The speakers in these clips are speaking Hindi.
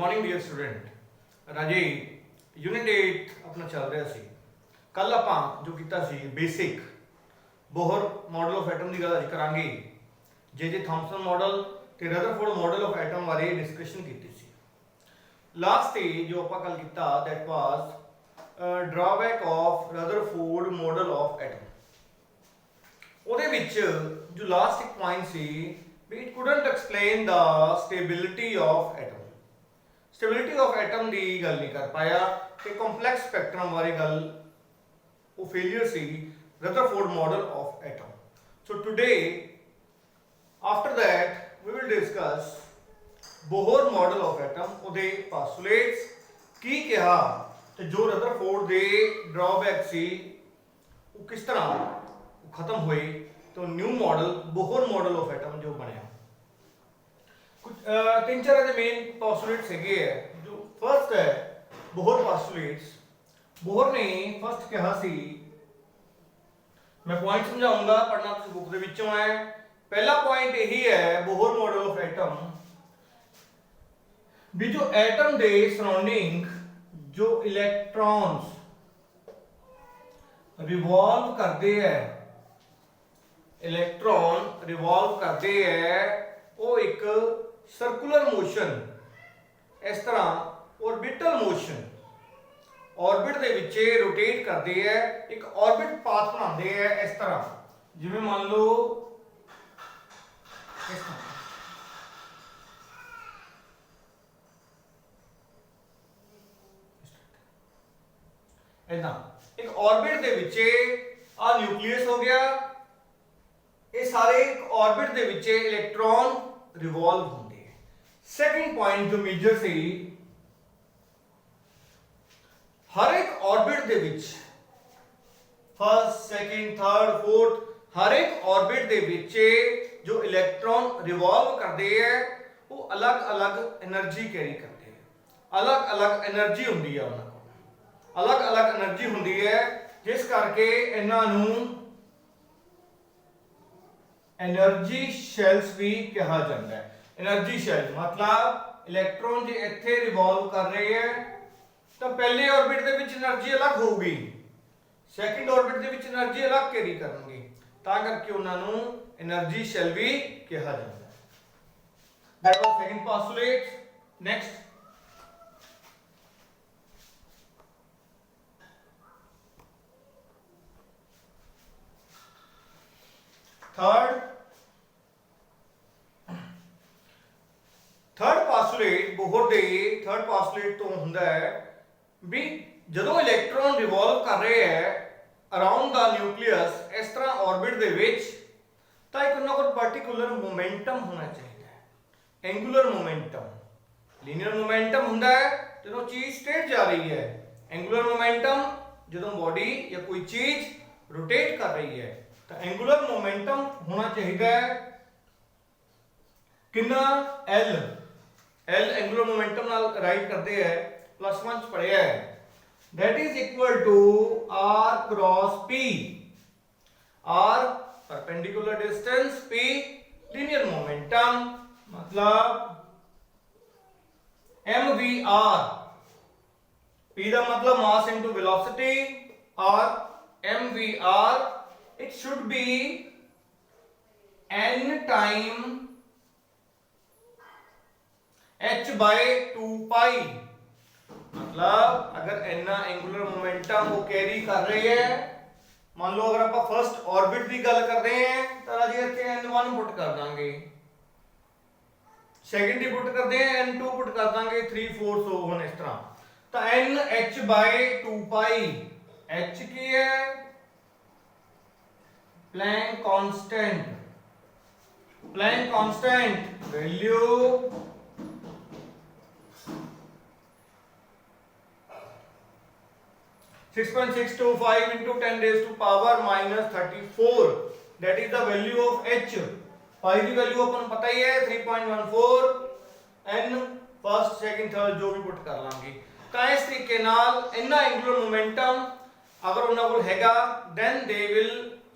Morning dear student. राजे यूनिट 8 अपना चल रहा सी। कल आपां जो कीता सी basic Bohr model of atom की गल अज करांगे। जे थॉमसन मॉडल ते रदरफोर्ड मॉडल ऑफ एटम बारे डिस्कशन की सी। लास्ट ते जो आपां कल कीता that was drawback of Rutherford model of atom. ਉਹਦੇ ਵਿੱਚ जो लास्ट एक पॉइंट सी भी it couldn't explain the stability of atom। Stability of atom की गल नहीं कर पाया कि कॉम्पलैक्स स्पैक्ट्रम बारे गल वो फेलियर सी Rutherford model of atom. So today after that we will discuss Bohr model of atom ਉਹਦੇ पोस्टुलेट्स की कहा ते जो रदरफोर्ड दे ड्रॉबैक सी वो किस तरह खत्म हुए तो new model Bohr model of atom जो बनया। कुछ तीन चार ऐसे मेन पोस्टुलेट्स है जो फर्स्ट है बोहर पोस्टुलेट्स। बोहर ने फर्स्ट कहा सी, मैं पॉइंट समझाऊंगा, पढ़ना तुम बुक दे विचों है। पहला पॉइंट यही है बोहर मॉडल ऑफ एटम भी जो एटम दे सराउंडिंग जो इलेक्ट्रॉन्स रिवॉल्व करते हैं, इलेक्ट्रॉन रिवॉल्व करते हैं वो एक सर्कुलर मोशन इस तरह ऑर्बिटल मोशन ऑर्बिट दे विचे रोटेट करते हैं, एक ऑर्बिट पाथ बनाते हैं इस तरह। जिवें मान लो इस तरह इतना एक ऑर्बिट दे विचे आ न्यूक्लियस हो गया। ये सारे एक ऑर्बिट दे विचे इलेक्ट्रॉन रिवॉल्व होंगे। सेकंड पॉइंट जो मेजर सी हर एक orbit they which first second third fourth हर एक ऑर्बिट दे विचे जो इलेक्ट्रॉन रिवॉल्व करते हैं वो अलग अलग एनर्जी कैरी करते हैं। अलग अलग एनर्जी होंदी है, उन्हां कोल अलग अलग एनर्जी होंदी है, जिस करके इन्हां नूं एनर्जी शेल्स भी कहा जाता है। एनर्जी शेल मतलब इलेक्ट्रॉन जो इत्थे रिवॉल्व कर रहे हैं तो पहले ऑर्बिट दे विच एनर्जी अलग होगी, second orbit they which energy अलग कैरी करनगे, तां करके उन्हां नूं एनर्जी शेल भी कहा जाता है। That was second postulate. Next third postulate Bohr they third postulate तो हुंदा है भी जदों इलेक्ट्रॉन रिवॉल्व कर रहे हैं अराउंड द न्यूक्लियस इस तरह ऑर्बिट दे विच तां एक उन्हां कोल पर्टिकुलर मोमेंटम होना चाहिए। एंगुलर मोमेंटम, लीनियर मोमेंटम हुंदा है जदों चीज स्ट्रेट जा रही है, एंगुलर मोमेंटम जदों बॉडी या कोई चीज रोटेट कर रही है। तो एंगुलर मोमेंटम होना चाहिए कितना एल एल एंगुलर मोमेंटम नाल राइट करते हैं +1 पढ़िया है that is equal to r cross p। r perpendicular distance, p linear momentum मतलब mvr। p का मतलब मास इनटू वेलोसिटी और mvr it should be n time h by 2 pi। मतलब अगर n एंगुलर मोमेंटम वो कैरी कर रही है, मान लो अगर आप फर्स्ट ऑर्बिट की गल करते हैं तो राजी इत्थे n1 पुट कर देंगे, सेकंड ही पुट करते हैं n2 पुट कर देंगे, 3 4 सो ऑन इस तरह। तो n h by 2 pi h की है Planck constant, Planck constant value 6.625 into 10 raised to power minus 34 that is the value of h। pi की वैल्यू अपन पता ही है 3.14, n फर्स्ट सेकंड थर्ड जो भी पुट कर लांगे। तो इस तरीके नाल इन्ना एंगुलर मोमेंटम अगर उन्हां कोल हैगा then they will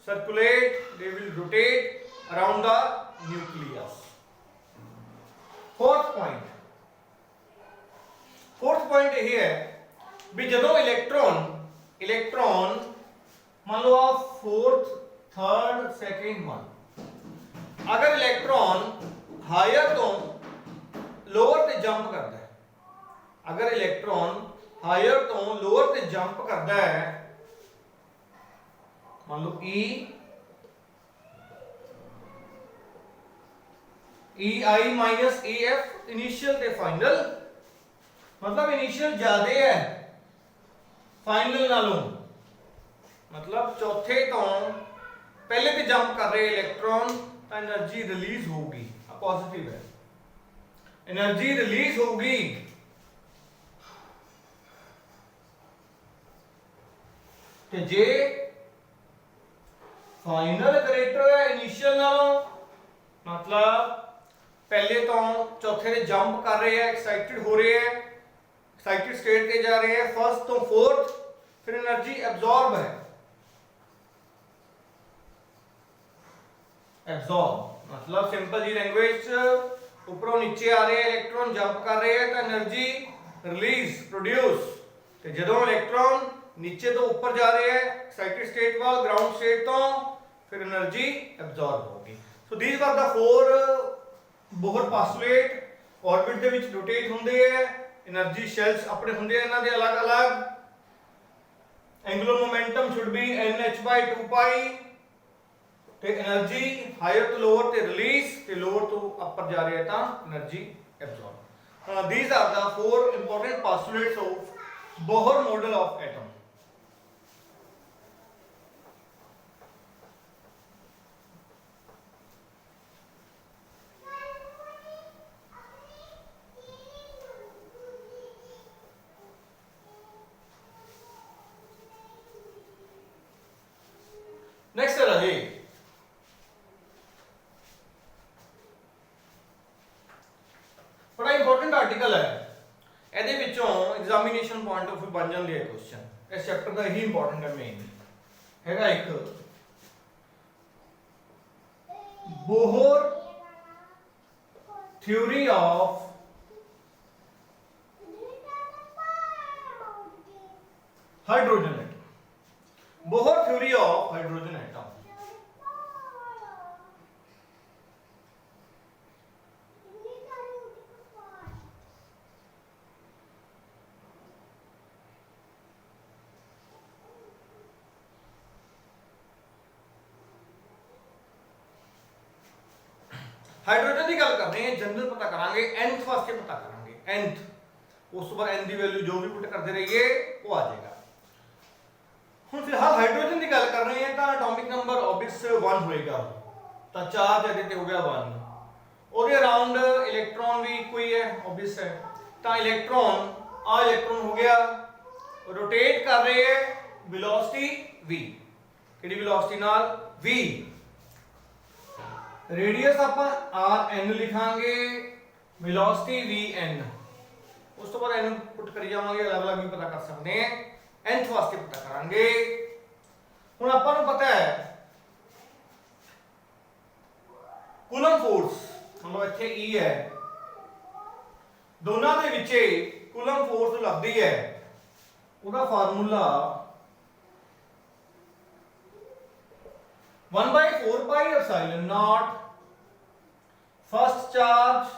circulate, they will rotate around the nucleus। Fourth point fourth point यही है भी ਜਦੋਂ इलेक्ट्रॉन मान लो आप फोर्थ थर्ड सेकंड वन अगर इलेक्ट्रॉन हायर तो लोअर ते जंप करता है, अगर इलेक्ट्रॉन हायर तो लोअर ते जंप करता है, मान लो EI माइनस EF इनिशियल ते फाइनल, मतलब इनिशियल ज्यादा है फाइनल नालों, मतलब चौथे तो पहले ते जंप कर रहे इलेक्ट्रॉन तो एनर्जी रिलीज होगी, पॉजिटिव है, एनर्जी रिलीज होगी। तो जे फाइनल ग्रेटर है इनिशियल नालों, मतलब पहले तो चौथे ते जंप कर रहे हैं, एक्साइटेड हो रहे हैं, एक्साइटेड स्टेट के जा रहे हैं, फर्स्ट तो फोर्थ, फिर एनर्जी एब्जॉर्ब है, एब्जॉर्ब मतलब सिंपल जी लैंग्वेज ऊपरों नीचे आ रहे हैं इलेक्ट्रॉन जंप कर रहे हैं तो एनर्जी रिलीज प्रोड्यूस, तो जदों इलेक्ट्रॉन नीचे तो ऊपर जा रहे हैं एक्साइटेड स्टेट वाल ग्राउंड स्टेट तो फिर एनर्जी एब्जॉर्ब होगी। So these are the four Bohr postulate, orbit ਦੇ ਵਿੱਚ रोटेट ਹੁੰਦੇ ਹੈ, एनर्जी शेल्स अपने ਹੁੰਦੇ ਇਹਨਾਂ ਦੇ ਅਲੱਗ-ਅਲੱਗ, angular momentum should be nh/2 पाई, ਤੇ એનર્ਜੀ ਹਾਇਰ ਤੋਂ ਲੋਅਰ ਤੇ ਰਿਲੀਜ਼ ਤੇ ਲੋਅਰ ਤੋਂ ਅਪਰ ਜਾ ਰਿਹਾ ਤਾਂ energy absorb. these are the four important postulates of Bohr model of atom। Next है राजे बड़ा इंपॉर्टेंट आर्टिकल है, ਇਹਦੇ ਵਿੱਚੋਂ ਐਗਜ਼ਾਮੀਨੇਸ਼ਨ ਪੁਆਇੰਟ ਆਫ ਬਣ ਜਾਂਦੇ ਆ ਕੁਐਸਚਨ। ਇਸ ਚੈਪਟਰ ਦਾ ਹੀ ਇੰਪੋਰਟੈਂਟ ਹੈ, ਮੇਨ ਹੈਗਾ ਇੱਕ Bohr theory of hydrogen atom, Bohr theory of hydrogen atom. Hydrogen की गल कर रहे हैं, जनरल पता करांगे, nth वास्ते पता करांगे, nth उस तो बाद n की वैल्यू जो भी पुट करते रहिए वो आ जाएगा। ਹੁਣ ਫਿਲਹਾਲ ਹਾਈਡਰੋਜਨ ਦੀ ਗੱਲ ਕਰ ਰਹੇ ਹਾਂ ਤਾਂ ਐਟੋਮਿਕ ਨੰਬਰ ਆਬਵੀਅਸ 1 ਹੋਏਗਾ, ਤਾਂ ਚਾਰਜ ਇਹਦੇ ਤੇ ਹੋ ਗਿਆ 1, ਉਹਦੇ ਅਰਾਊਂਡ ਇਲੈਕਟ੍ਰੋਨ ਵੀ ਕੋਈ ਹੈ ਆਬਵੀਅਸ ਹੈ, ਤਾਂ ਇਲੈਕਟ੍ਰੋਨ ਆ ਇਲੈਕਟ੍ਰੋਨ ਹੋ ਗਿਆ, ਰੋਟੇਟ ਕਰ ਰਹੇ ਹੈ ਵੈਲੋਸਿਟੀ v, ਕਿਹੜੀ ਵੈਲੋਸਿਟੀ ਨਾਲ v, रेडियस ਆਪਾਂ rn ਲਿਖਾਂਗੇ, ਵੈਲੋਸਿਟੀ vn, ਉਸ ਤੋਂ ਬਾਅਦ n ਪੁੱਟ ਕਰੀ ਜਾਵਾਂਗੇ, ਅਲੱਗ-ਅਲੱਗ ਵੀ ਪਤਾ ਕਰ ਸਕਦੇ ਹਾਂ, nth ਵਾਸਤੇ ਪਤਾ ਕਰਾਂਗੇ। ਹੁਣ ਆਪਾਂ ਨੂੰ ਪਤਾ ਹੈ ਕੂਲਮ ਫੋਰਸ, ਮਤਲਬ ਇੱਥੇ E ਹੈ, ਦੋਨਾਂ ਦੇ ਵਿੱਚ ਕੂਲਮ ਫੋਰਸ ਲੱਗਦੀ ਹੈ, ਉਹਦਾ formula 1/4 pi epsilon naught first charge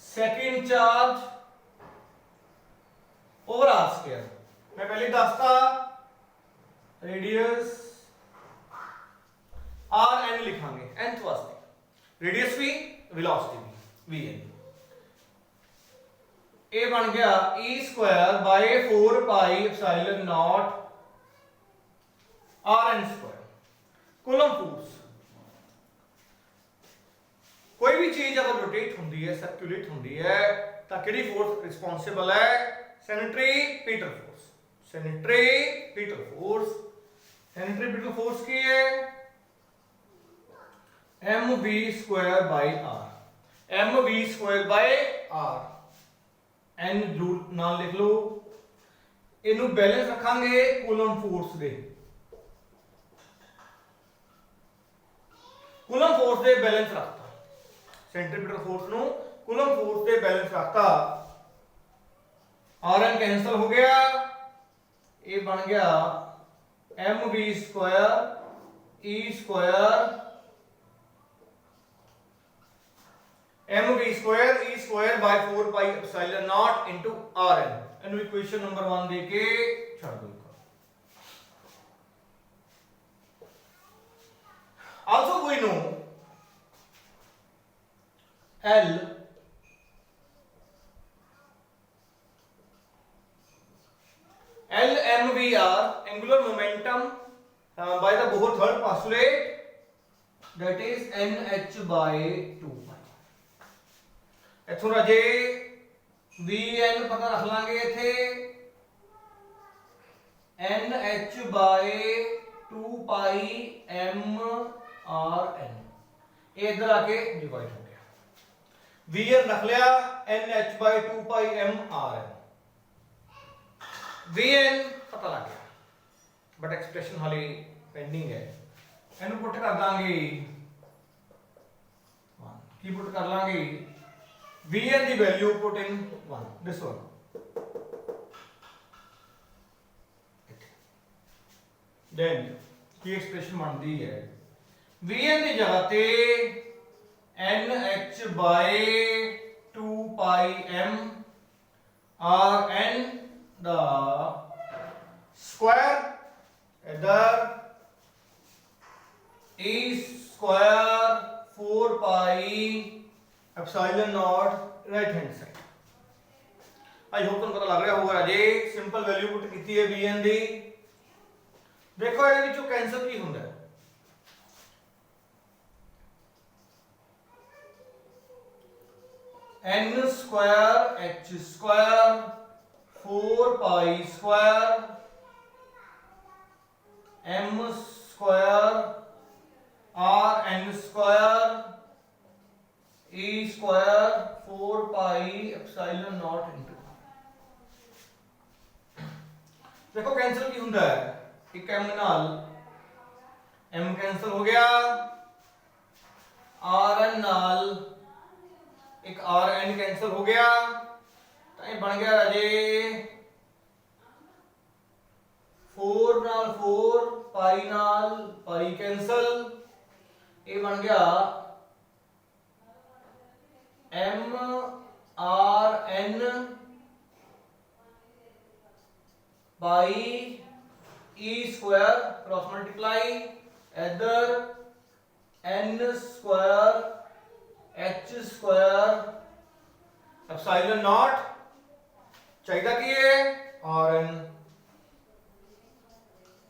second charge over r square. मैं पहले दसता रेडियस आर एन लिखांगे, nth वास्ते रेडियस भी वेलोसिटी भी वी एन, ये बन गया E²/4 pi epsilon naught r n square. Coulomb force, कोई भी चीज अगर रोटेट होती है, सर्कुलेट होती है, तो किहड़ी फोर्स रिस्पोंसिबल है? Centripetal force. Centripetal force, centripetal force की है mv²/r, mv²/r, n जरूर नाल लिख लो, इनू बैलेंस रखांगे कूलम फोर्स दे, कूलम फोर्स दे बैलेंस रखता, सेंट्रीपिटल फोर्स नु कूलम फोर्स दे बैलेंस रखता, आर एन कैंसिल हो गया, ये बन गया m v square e square by 4 pi epsilon naught into r n. And equation number 1 देके छोड़ दो। Also we know L LMVR angular momentum by the Bohr third postulate, that is NH by 2 pi। इथों Raje Vn पता रख लांगे इथे NH by 2 pi m r n, इधर आके डिवाइड हो गया। Vn रख लिया NH by 2 pi m r n, Vn पता लग गया, बट एक्सप्रेशन हाले पेंडिंग है। इन्हें पुट कर दांगे 1 की पुट कर लांगे Vn दी value put in 1 this one, then की एक्सप्रेशन बनती है Vn दी जगह ते NH by 2 pi m r n the square इधर e square 4 pi epsilon naught right hand side. I hope तुम पता लग रहा होगा राजे, सिंपल वैल्यू पुट कीती है Vn दी। देखो ये विचों कैंसल की हुंदा है, n square h square 4 pi square m square r n square e square 4 pi epsilon naught into। देखो कैंसिल की हुंदा है, एक m नाल m कैंसिल हो गया, rn नाल एक rn कैंसिल हो गया, तो ये बन गया राजे 4 नाल 4 पाई नाल पाई कैंसिल, ये बन गया m r n by e square cross multiply इधर n square h square epsilon naught चाहिए की है rn,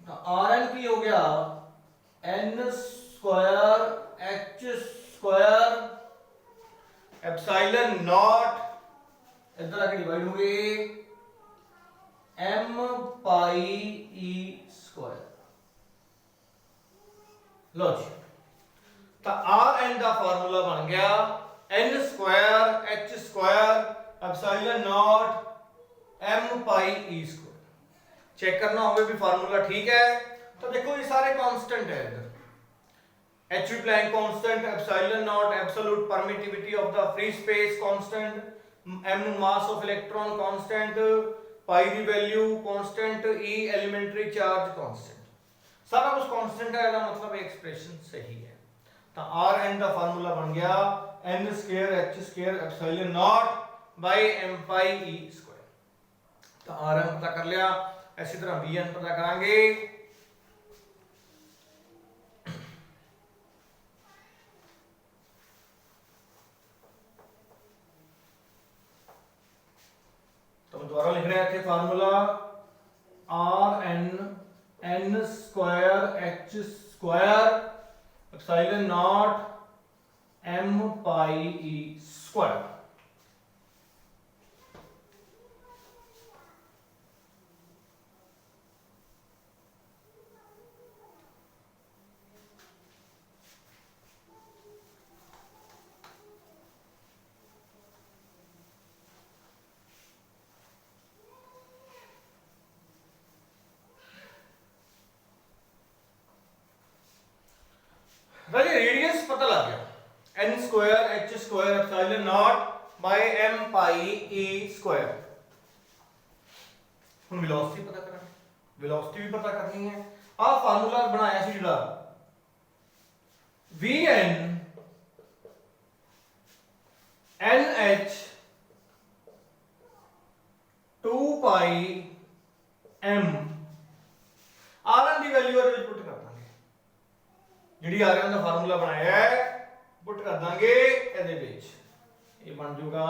rn की हो गया n square h square epsilon naught इधर आके डिवाइड हो गए m पाई e स्क्वायर। लो जी, तो rn का फार्मूला बन गया n square h square epsilon naught m pi e square. Check करना होगा भी फार्मूला ठीक है, तो देखो ये सारे कांस्टेंट है इधर, h Planck constant, epsilon naught absolute permittivity of the free space constant, m mass of electron constant, pi दी value constant, e elementary charge constant, सारा कुछ कांस्टेंट है, इसका मतलब एक्सप्रेशन सही है। तो rn का फार्मूला बन गया n square h square epsilon naught by m pi e square. तो rn पता कर लिया, इसी तरह vn पता करांगे। तो दोबारा लिख रहे थे formula rn n square h square epsilon naught m pi e square. Radius पता लग गया, n square h square epsilon naught by m pi e square. ਹੁਣ ਵੈਲੋਸਿਟੀ ਪਤਾ ਕਰਾਂਗੇ, ਵੈਲੋਸਿਟੀ ਵੀ ਪਤਾ ਕਰਨੀ ਹੈ। ਆਹ ਫਾਰਮੂਲਾ ਬਣਾਇਆ ਸੀ ਜਿਹੜਾ Vn nh 2 pi m Rn ਦੀ ਵੈਲਿਊ ਇਹਦੇ ਵਿੱਚ ਪੁੱਟ ਕਰ ਦਾਂਗੇ, ਜਿਹੜੀ Rn ਦਾ ਫਾਰਮੂਲਾ ਬਣਾਇਆ ਹੈ ਪੁੱਟ ਕਰ ਦਾਂਗੇ ਇਹਦੇ ਵਿੱਚ। ਇਹ ਬਣ ਜਾਊਗਾ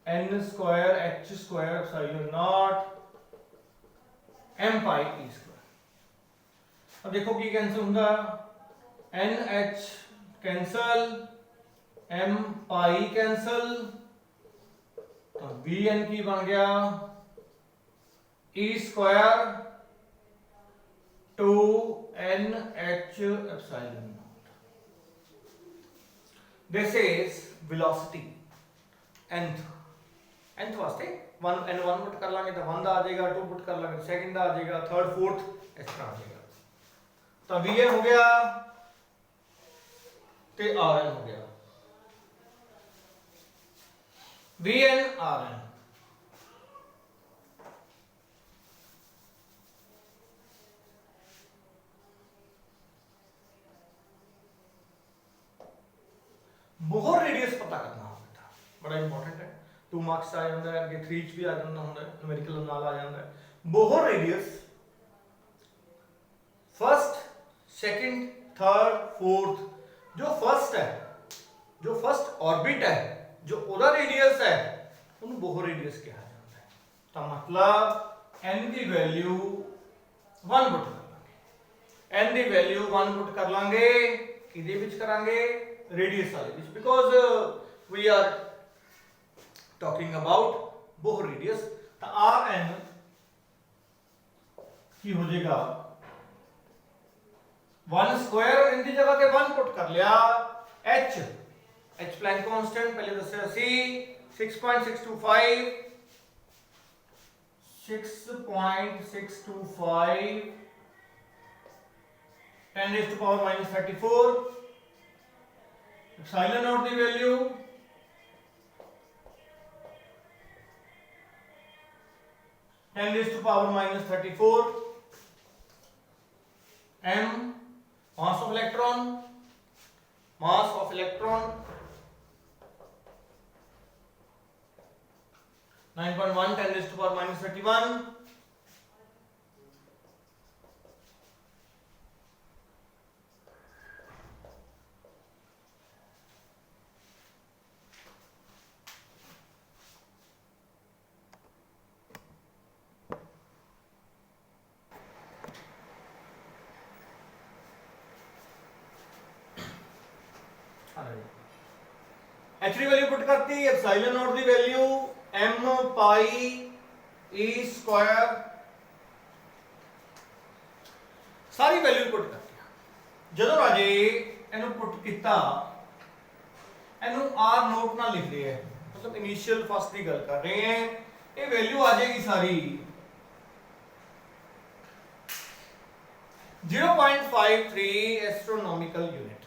n square h square epsilon naught m pi e square। अब देखो की कैंसिल होगा, nh cancel, m pi cancel, तो vn की बन गया e square 2nh epsilon naught। This is velocity nth वास्ते 1 n1 पुट कर लांगे तो 1 दा आ जाएगा, 2 पुट कर लांगे सेकंड दा आ जाएगा, थर्ड फोर्थ इस तरह आ जाएगा। तो vn हो गया ते rn हो गया, vn rn। बोहर रेडियस पता करना होता है, बड़ा इंपॉर्टेंट है। 2 मार्क्स आ जाता है, अगे 3 भी आ जाता है, न्यूमेरिकल नाल आ जाता है। Bohr radius first, second, third, fourth, जो फर्स्ट है, जो फर्स्ट ऑर्बिट है, जो ओदा रेडियस है उन्हें बोहर रेडियस कहा जाता है। तो मतलब n की वैल्यू 1 पुट कर लांगे, n की वैल्यू 1 पुट कर लांगे, किदे विच करांगे, रेडियस वाले विच, because we are talking about Bohr radius. तो Rn की हो जाएगा 1 स्क्वायर, इनकी जगह पे 1 पुट कर लिया, h प्लैंक कांस्टेंट पहले दस्या सी 6.625 10 raised to power minus 34, epsilon naught the value 10 raised to power minus 34, m mass of electron 9.1 10 raised to power minus 31, h की वैल्यू पुट करती, एप्सिलॉन नॉट की value m pi e square, सारी वैल्यू पुट करती। ਜਦੋਂ ਰਾਜੇ ਇਹਨੂੰ ਪੁੱਟ ਕੀਤਾ, ਇਹਨੂੰ r ਨੋਟ ਨਾਲ ਲਿਖ ਰਹੇ ਹੈ, मतलब इनिशियल फर्स्ट की गल कर रहे हैं, ये वैल्यू आ जाएगी सारी 0.53 astronomical unit,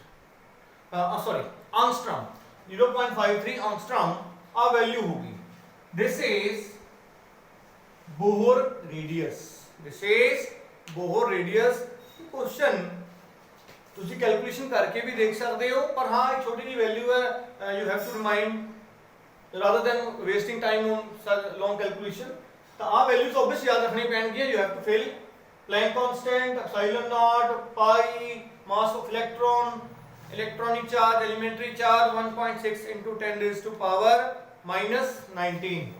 sorry angstrom, 0.53 angstrom आ वैल्यू होगी। This is Bohr radius, this is Bohr radius. Question ਤੁਸੀਂ कैलकुलेशन करके भी देख सकते हो, पर हाँ एक छोटी जी वैल्यू है, you have to remind rather than wasting time on such long calculation। तो आ वैल्यूज ऑब्वियस याद रखनी पैणगी, you have to fill Planck constant, epsilon naught, pi, mass of electron, electronic charge, elementary charge 1.6 into 10 raised to power minus 19।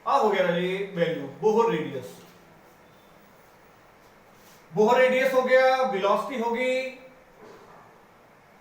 आ हो गया जी value Bohr radius. Bohr radius हो गया, वेलोसिटी होगी